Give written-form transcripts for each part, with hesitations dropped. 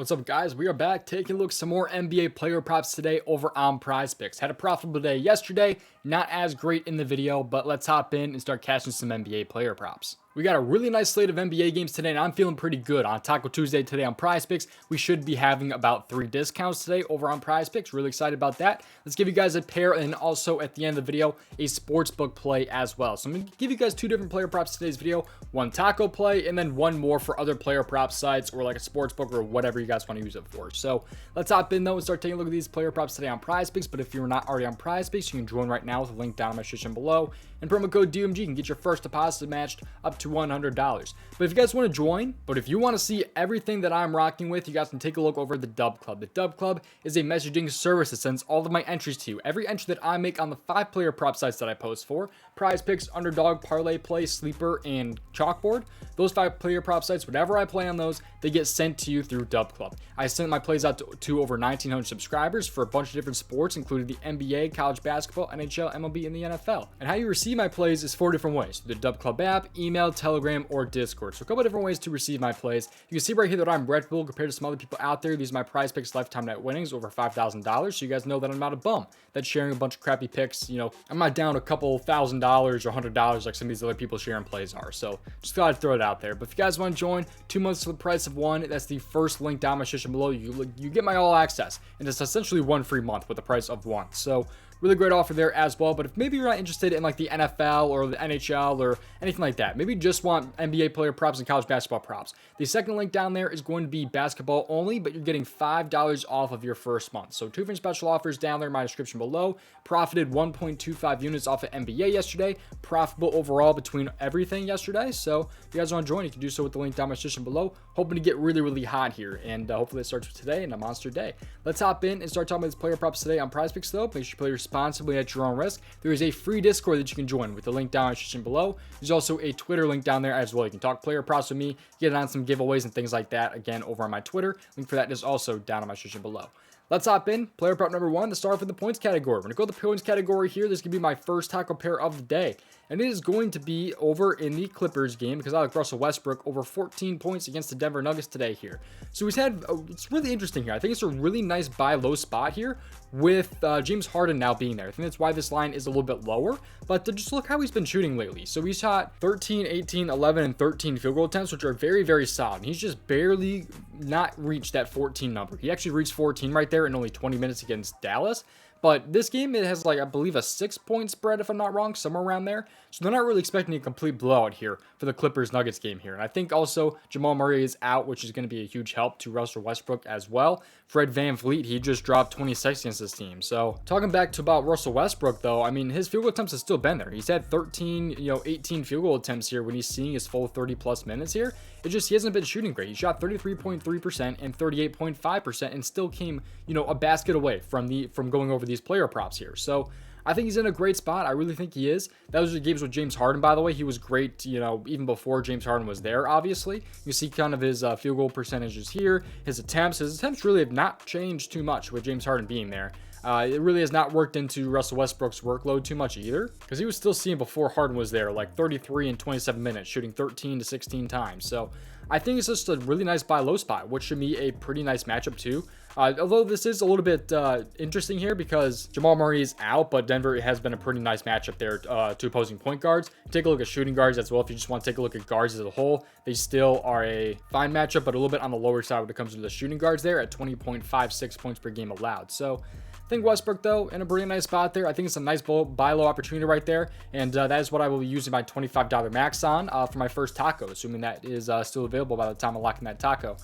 What's up, guys? We are back taking a look at some more NBA player props today over on PrizePicks. Had a profitable day yesterday, not as great in the video, but let's hop in and start catching some NBA player props. We got a really nice slate of NBA games today, and I'm feeling pretty good. On Taco Tuesday today on PrizePicks, we should be having about 3 discounts today over on PrizePicks. Really excited about that. Let's give you guys a pair, and also at the end of the video, a sportsbook play as well. So I'm going to give you guys 2 different player props today's video. One taco play, and then one more for other player prop sites, or like a sportsbook, or whatever you guys want to use it for. So let's hop in though and start taking a look at these player props today on PrizePicks. But if you're not already on PrizePicks, you can join right now with a link down in my description below. And promo code DOMG can get your first deposit matched up to $100. But if you guys want to join, but if you want to see everything that I'm rocking with, you guys can take a look over at the Dub Club. The Dub Club is a messaging service that sends all of my entries to you. Every entry that I make on the 5 player prop sites that I post for, PrizePicks, Underdog, Parlay Play, Sleeper, and Chalkboard. Those 5 player prop sites, whenever I play on those, they get sent to you through Dub Club. I sent my plays out to over 1,900 subscribers for a bunch of different sports, including the NBA, college basketball, NHL, MLB, and the NFL. And how you receive my plays is 4 different ways: the Dub Club app, email, Telegram, or Discord. So a couple different ways to receive my plays. You can see right here that I'm Red Bull compared to some other people out there. These are my PrizePicks lifetime net winnings, over $5,000. So you guys know that I'm not a bum that's sharing a bunch of crappy picks. You know, I'm not down a couple $1,000 or $100 like some of these other people sharing plays are. So just thought I'd throw it out there. But if you guys want to join, 2 months for the price of 1. That's the first link down my description below. You get my all access, and it's essentially 1 free month with the price of 1. So really great offer there as well. But if maybe you're not interested in like the NFL or the NHL or anything like that, maybe you just want NBA player props and college basketball props, the second link down there is going to be basketball only, but you're getting $5 off of your first month. So 2 different special offers down there in my description below. Profited 1.25 units off of NBA yesterday. Profitable overall between everything yesterday. So if you guys want to join, you can do so with the link down my description below. Hoping to get really hot here, and hopefully it starts with today and a monster day. Let's hop in and start talking about these player props today on PrizePicks though. Make sure you play responsibly at your own risk. There is a free Discord that you can join with the link down in the description below. There's also a Twitter link down there as well. You can talk player props with me, get on some giveaways and things like that, again, over on my Twitter. Link for that is also down in my description below. Let's hop in. Player prop number 1, the start with the points category. We're going to go to the points category here. This is going to be my first tackle pair of the day. And it is going to be over in the Clippers game because I like Russell Westbrook over 14 points against the Denver Nuggets today here. So he's had, it's really interesting here. I think it's a really nice buy low spot here with James Harden now being there. I think that's why this line is a little bit lower, but just look how he's been shooting lately. So he's shot 13, 18, 11, and 13 field goal attempts, which are very solid. And he's just barely not reached that 14 number. He actually reached 14 right there in only 20 minutes against Dallas. But this game, it has like, I believe, a 6-point spread, if I'm not wrong, somewhere around there. So they're not really expecting a complete blowout here for the Clippers-Nuggets game here. And I think also Jamal Murray is out, which is going to be a huge help to Russell Westbrook as well. Fred VanVleet, he just dropped 26 against this team. So talking back to about Russell Westbrook, though, I mean, his field goal attempts have still been there. He's had 13, 18 field goal attempts here when he's seeing his full 30-plus minutes here. It just, he hasn't been shooting great. He shot 33.3% and 38.5% and still came, a basket away from going over these player props here. So I think he's in a great spot. I really think he is. That was the games with James Harden, by the way. He was great, even before James Harden was there, obviously. You see kind of his field goal percentages here. His attempts really have not changed too much with James Harden being there. It really has not worked into Russell Westbrook's workload too much either, because he was still seeing before Harden was there, like 33 in 27 minutes, shooting 13 to 16 times. So I think it's just a really nice buy low spot, which should be a pretty nice matchup too. Although this is a little bit interesting here because Jamal Murray is out, but Denver has been a pretty nice matchup there to opposing point guards. Take a look at shooting guards as well. If you just want to take a look at guards as a whole, they still are a fine matchup, but a little bit on the lower side when it comes to the shooting guards there at 20.56 points per game allowed. So I think Westbrook, though, in a pretty nice spot there. I think it's a nice buy low opportunity right there. And that is what I will be using my $25 max on for my first taco, assuming that is still available by the time I'm locking that taco.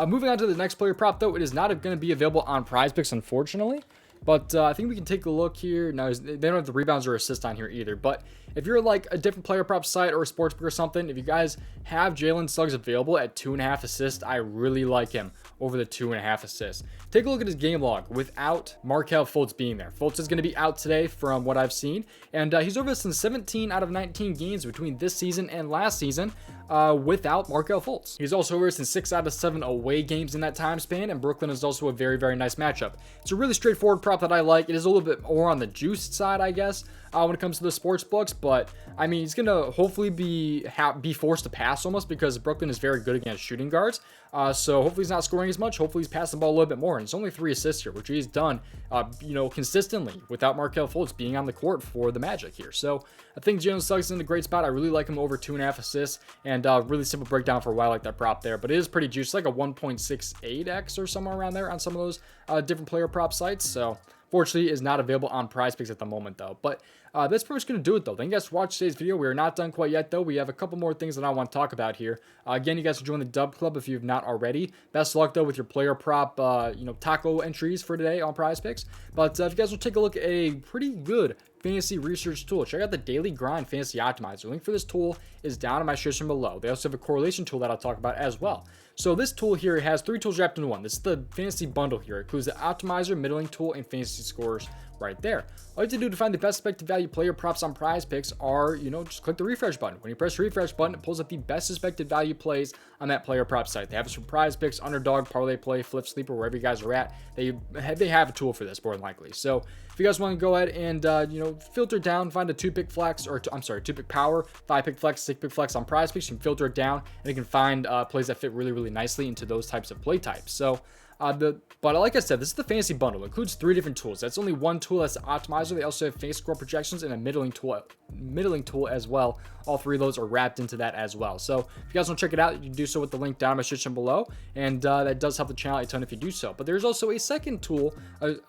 Moving on to the next player prop, though, it is not going to be available on PrizePicks, unfortunately. But I think we can take a look here. Now, they don't have the rebounds or assists on here either. But if you're like a different player prop site or a sportsbook or something, if you guys have Jalen Suggs available at 2.5 assists, I really like him over the 2.5 assists. Take a look at his game log without Markelle Fultz being there. Fultz is going to be out today from what I've seen. And he's over this in 17 out of 19 games between this season and last season without Markelle Fultz. He's also over this in 6 out of 7 away games in that time span. And Brooklyn is also a very nice matchup. It's a really straightforward prop that I like. It is a little bit more on the juiced side, I guess. when it comes to the sports books. But I mean, he's gonna hopefully be forced to pass almost, because Brooklyn is very good against shooting guards. So hopefully he's not scoring as much. Hopefully he's passing the ball a little bit more. And it's only 3 assists here, which he's done, consistently without Markelle Fultz being on the court for the Magic here. So I think Jalen Suggs is in a great spot. I really like him over 2.5 assists, and really simple breakdown for why I like that prop there. But it is pretty juicy, like a 1.68x or somewhere around there on some of those different player prop sites. So fortunately, is not available on PrizePicks at the moment, though. But that's pretty much going to do it, though. Thank you guys for watching today's video. We are not done quite yet, though. We have a couple more things that I want to talk about here. Again, you guys can join the Dub Club if you have not already. Best of luck, though, with your player prop, taco entries for today on PrizePicks. But if you guys will take a look at a pretty good fantasy research tool, check out the Daily Grind Fantasy Optimizer. Link for this tool is down in my description below. They also have a correlation tool that I'll talk about as well. So this tool here has 3 tools wrapped into one. This is the fantasy bundle here. It includes the optimizer, middling tool, and fantasy scores right there. All you have to do to find the best expected value player props on PrizePicks are, just click the refresh button. When you press the refresh button, it pulls up the best expected value plays on that player prop site. They have this from PrizePicks, Underdog, Parlay Play, Flip Sleeper, wherever you guys are at. They have a tool for this, more than likely. So if you guys want to go ahead and filter down, find a 2-pick flex, or 2-pick power, 5-pick flex, 6-pick flex on PrizePicks, you can filter it down, and you can find plays that fit really, really nicely into those types of play types. So but like I said, this is the fantasy bundle. It includes 3 different tools. That's only one tool. That's the optimizer. They also have fantasy score projections and a middling tool as well. All 3 of those are wrapped into that as well. So if you guys want to check it out, you can do so with the link down in my description below, and that does help the channel a ton if you do so. But there's also a second tool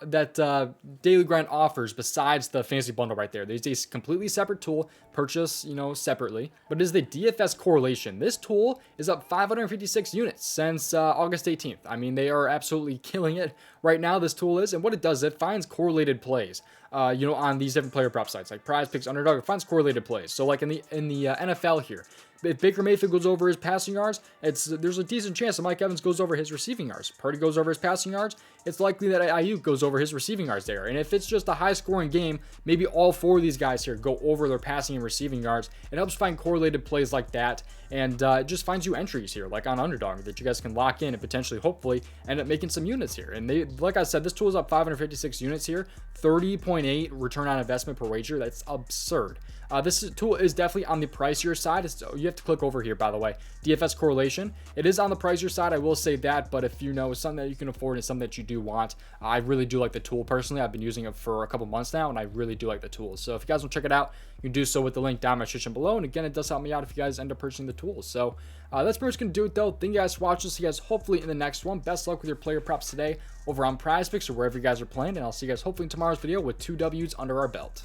that Daily Grind offers besides the fantasy bundle right there. There's a completely separate tool, purchase separately, but it is the DFS Correlation. This tool is up 556 units since August 18th. I mean, they are absolutely killing it right now, this tool is. And what it does, it finds correlated plays on these different player prop sites like PrizePicks, Underdog. It finds correlated plays. So like in the NFL here, if Baker Mayfield goes over his passing yards, there's a decent chance that Mike Evans goes over his receiving yards. Purdy goes over his passing yards, it's likely that Ayuk goes over his receiving yards there. And if it's just a high-scoring game, maybe all 4 of these guys here go over their passing and receiving yards. It helps find correlated plays like that, and it just finds you entries here, like on Underdog, that you guys can lock in and potentially, hopefully, end up making some units here. And like I said, this tool is up 556 units here, 30.8 return on investment per wager. That's absurd. This tool is definitely on the pricier side. You have to click over here, by the way, DFS Correlation. It is on the pricier side, I will say that, but if it's something that you can afford and something that you do want, I really do like the tool personally. I've been using it for a couple months now, and I really do like the tool. So if you guys want to check it out, you can do so with the link down in my description below. And again, it does help me out if you guys end up purchasing the tools. So that's pretty much going to do it, though. Thank you guys for watching. See you guys hopefully in the next one. Best luck with your player props today over on PrizePicks or wherever you guys are playing, and I'll see you guys hopefully in tomorrow's video with 2 W's under our belt.